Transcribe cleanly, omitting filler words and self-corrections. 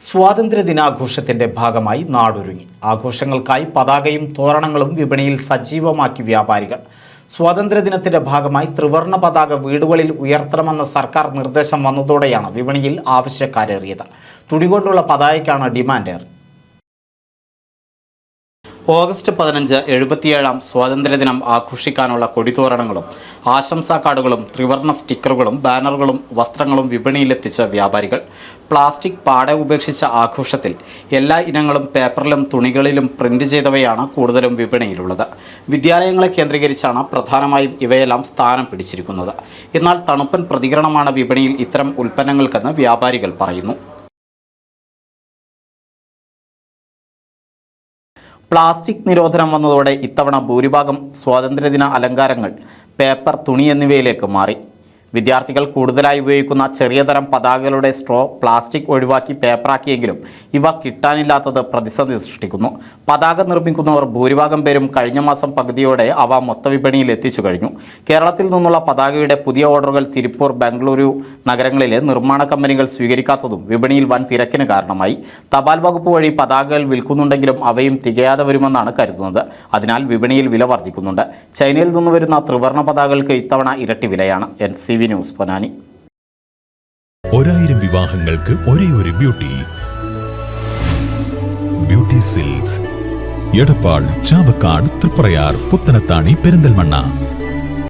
സ്വാതന്ത്ര്യദിനാഘോഷത്തിന്റെ ഭാഗമായി നാടൊരുങ്ങി. ആഘോഷങ്ങൾക്കായി പതാകയും തോരണങ്ങളും വിപണിയിൽ സജീവമാക്കി വ്യാപാരികൾ. സ്വാതന്ത്ര്യദിനത്തിന്റെ ഭാഗമായി ത്രിവർണ്ണ പതാക വീടുകളിൽ ഉയർത്തണമെന്ന സർക്കാർ നിർദ്ദേശം വന്നതോടെയാണ് വിപണിയിൽ ആവശ്യക്കാരേറിയത്. തുണികൊണ്ടുള്ള പതാകയ്ക്കാണ് ഡിമാൻഡ് ഏറെ. ഓഗസ്റ്റ് 15 77-ാം സ്വാതന്ത്ര്യദിനം ആഘോഷിക്കാനുള്ള കൊടിതോരണങ്ങളും ആശംസാ കാർഡുകളും ത്രിവർണ്ണ സ്റ്റിക്കറുകളും ബാനറുകളും വസ്ത്രങ്ങളും വിപണിയിലെത്തിച്ച വ്യാപാരികൾ. പ്ലാസ്റ്റിക് പാടെ ഉപേക്ഷിച്ച ആഘോഷത്തിൽ എല്ലാ ഇനങ്ങളും പേപ്പറിലും തുണികളിലും പ്രിന്റ് ചെയ്തവയാണ് കൂടുതലും വിപണിയിലുള്ളത്. വിദ്യാലയങ്ങളെ കേന്ദ്രീകരിച്ചാണ് പ്രധാനമായും ഇവയെല്ലാം സ്ഥാനം പിടിച്ചിരിക്കുന്നത്. എന്നാൽ തണുപ്പൻ പ്രതികരണമാണ് വിപണിയിൽ ഇത്തരം ഉൽപ്പന്നങ്ങൾക്കെന്ന് വ്യാപാരികൾ പറയുന്നു. പ്ലാസ്റ്റിക് നിരോധനം വന്നതോടെ ഇത്തവണ ഭൂരിഭാഗം സ്വാതന്ത്ര്യദിന അലങ്കാരങ്ങൾ പേപ്പർ, തുണി എന്നിവയിലേക്ക് മാറി. വിദ്യാർത്ഥികൾ കൂടുതലായി ഉപയോഗിക്കുന്ന ചെറിയ തരം പതാകകളുടെ സ്ട്രോ പ്ലാസ്റ്റിക് ഒഴിവാക്കി പേപ്പറാക്കിയെങ്കിലും ഇവ കിട്ടാനില്ലാത്തത് പ്രതിസന്ധി സൃഷ്ടിക്കുന്നു. പതാക നിർമ്മിക്കുന്നവർ ഭൂരിഭാഗം പേരും കഴിഞ്ഞ മാസം പകുതിയോടെ അവ മൊത്തവിപണിയിൽ എത്തിച്ചു കഴിഞ്ഞു. കേരളത്തിൽ നിന്നുള്ള പതാകയുടെ പുതിയ ഓർഡറുകൾ തിരുപ്പൂർ, ബംഗളൂരു നഗരങ്ങളിലെ നിർമ്മാണ കമ്പനികൾ സ്വീകരിക്കാത്തതും വിപണിയിൽ വൻ തിരക്കിന് കാരണമായി. തപാൽ വകുപ്പ് വഴി പതാകകൾ വിൽക്കുന്നുണ്ടെങ്കിലും അവയും തികയാതെ വരുമെന്നാണ് കരുതുന്നത്. അതിനാൽ വിപണിയിൽ വില വർദ്ധിക്കുന്നുണ്ട്. ചൈനയിൽ നിന്ന് വരുന്ന ത്രിവർണ്ണ പതാകകൾക്ക് ഇത്തവണ ഇരട്ടി വിലയാണ്. NCV news, Ponnani. 1000 വിവാഹങ്ങൾക്ക് ഒരേ ഒരു ബ്യൂട്ടി സിൽക്സ്, എടപ്പാൾ, ചാവക്കാട്, തൃപ്രയാർ, പുത്തനത്താണി, പെരിന്തൽമണ്ണ.